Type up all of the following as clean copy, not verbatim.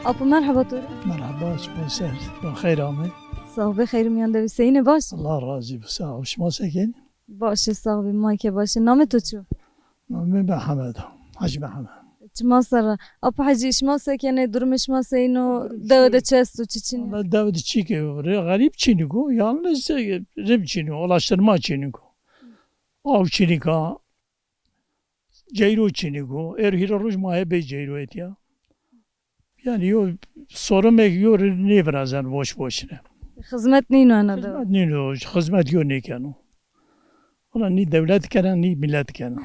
Apo merhaba Tore. مرحبا شما سر بخیر آمد Sağ ol, خیر میان دویسته باش. الله راضی بسا شما سکن باشه sağ ol, مایک باشه. نام تو چیه؟ من به حمد حاج محمد شما سر اپو حجی شما سکنه درم شما سینو داده چست و چی چی؟ Allah David Çiki garip Çiniko yalnız rib Çiniko ulaştırma Çiniko av Çinika Ceyro Çiniko erhira ruj mahe Ceyro et ya yani yo sorun yo ne birazdan boş boşuna Hizmet neyno ana da? hizmet ne o hizmet yo ne kanu Ulan ni devlet kenen ni millet kenen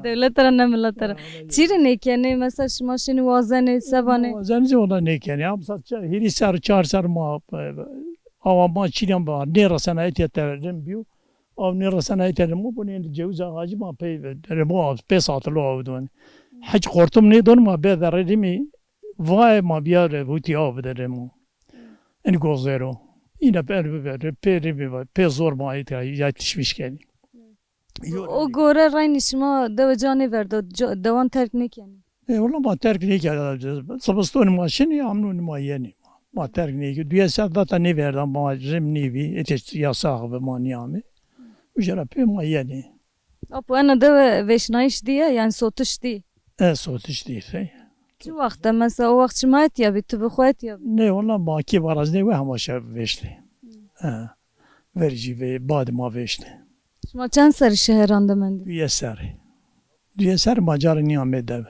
Devlet tara ne millet tara. Çire ne kene mesela şuma şini vazene sevane. Zenici ona ne kenen ya satça hiri sar çar sar ma ama Çin'en ba ne rasana etyeterim biyo av ne rasana etyerim bu ne ceviz ağacı ma pe remo pe satlo avdun hiç korktum ne don ma be derimi vay ma biya buti av deremo en gozero yine pe zor ma yetişmiş geldi O gore rayni şuma deve canı verdi. Devan terk ne kene? Valla ma terk ne geldi sabastoni maşini amnun ma yeni ma terk ne geldi diye zaten ne verdi ma rim nevi eteş yasak ve ma niyami Ujara pe ma yeni Apo ana deve veşnayiş diye yani sotuş diye. Sotiş değil Çi vakta mesela o vakti şuma et ya bitti bu et ya. Ne valla ma ki varaz ne ve hamaşa veşti verici ve bad ma veşti Şuma çen sarı şehiranda mendi. Düyeser macar niyame dev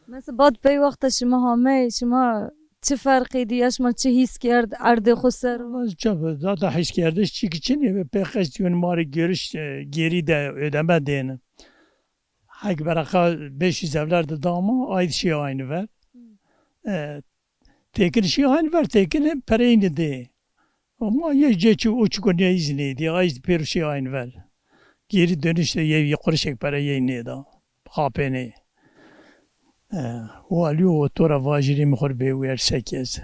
Mesela bad pey vakta şuma hame şuma çi farkı diye şuma çi his kerd arde khusar. Zaten hiç kerdiş çık için ve pek yön mari görüş geri de ödeme diyene. Hak beraka 500 evlerde dama ait şey aynı ver. Tekin şey aynı ver tekin pereyni de. Ama ye geçi uçuk ne izni diye ait per şey aynı ver. Geri dönüşte yukarı çek para yeni da. Hapeni. O alıyor tora vajiri mihor be wer sekez.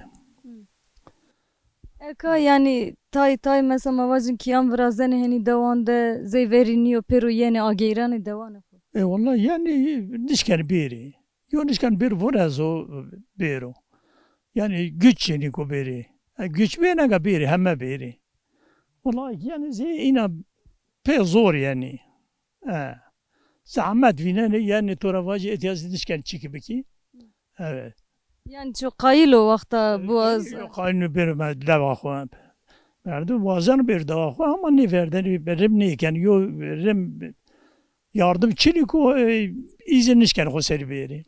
Eka yani tay mesela mavazin kiyam vrazene hani devanda zeyveriniyo peru yeni agirani devan. Vallahi yani nişken biri. Yo nişken bir voraz o bero. Yani güç yeni ko biri. Güç bene ga biri hemme biri. Vallahi yani ina pe zor yani. Zahmet vinen yani toravacı etiyazı nişken çıkıp ki. Evet. Yani çok kayıl o vakta boğaz. Kaynı bir deva koyam. Verdi boğazını bir deva koyam ama ne verdi benim ne yani yo benim yardım çeliko izin nişken hoseri biri.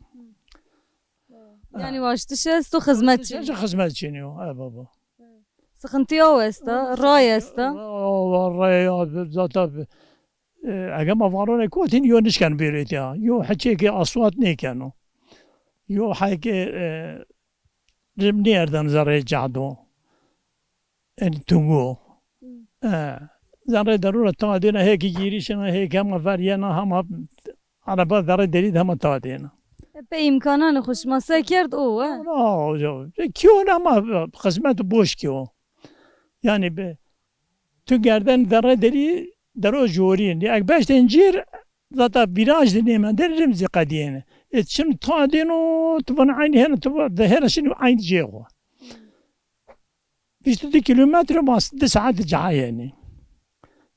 Yani vaştı şest o hizmetçi. Sadece hizmet çeniyor. Ay baba. Sıkıntı yok esta, ray esta. Ray zaten اگه ما وارونه کوتین یو نشکن بیرید یا یو حچه که اصوات نیکنو یو حکه رمنی اردن زره جادو ان تونگو زره ضروره تا دینا هیک گیریشنا هیک هم فرینا هم araba zare delid هم تا دینا Pe imkanı hoş masa kerd o. Kiyon ama kısmet boş ki o yani be tügerden zare deli درو جورین یک باش تنجیر ذات بیراج دنیم در رمز قدیمه اتشم تا دینو تبان عینی هن تبان ظهر شنو عین جیغو 20 kilometre ما 6 ساعات جاي يعني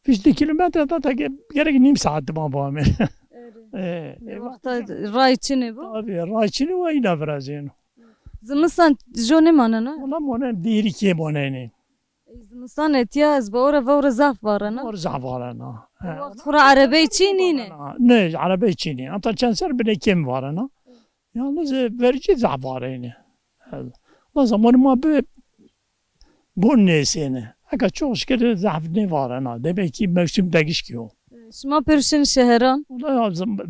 20 kilometre ذات gerek نیم ساعت ما بعمل Vakta ray çini bu. Abi raçını ve ina brazino Zimistan jone manana. ona mona diri ki moneni Zimistan etiyaz ba ora vora zaf varana. or zavarana Vakt khura arabe çinine. Ne arabe çini anta çanser bile kim varana yalnız verici zavarene o zaman ma bu nesine Aka çok şükür zaf ne varana demek ki mevsim değiş ki o Şuma perşin şehran.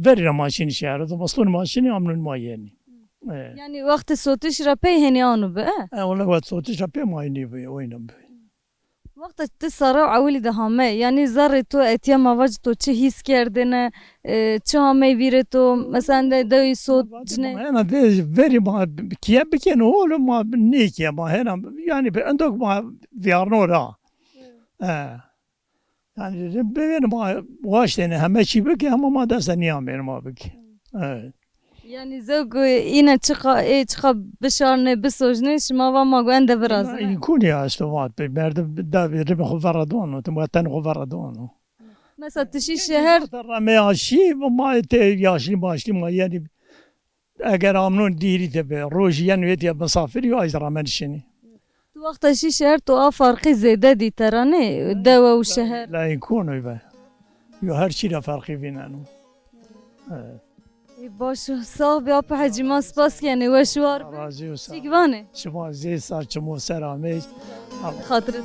Verir maşini şehre maslun maşini amnun mayeni Yani vakti sotiş rapey heni anu be. Ola vat sotiş rapey mayeni be oynam be Vakti te sara avli de hame yani zarre to etiya mavaj to çi his kerdine çi hame vire to mesela de davi sot cine. Ana de veri ma kiye biken oğlum ma ne kiye ma hena yani be endok ma viyarnora yani benim ma vaş tane heme çi beki ama ma da sen ya benim abi evet Yani zevk yine çıka bişarne bisojne şmava mago ende biraz. يكون يا استوات بمرد دا ربح فردون وطن فردون Mesela tişi şehir ترى ياشي ما ياشي ماشي ما يعني اگر امنون دیری ته به روزیان ویدیا مسافر یو از رامن شنی tu vakta şi şehir tu a farkı zede di terane deva u şehir. لا يكون يبا يو هر شيء فرقي بيننا Baş sağ bir apı hacima spas yani ve şu var. راضي وسا Çikvane. شما زي صار شمو سرامي Hatırı.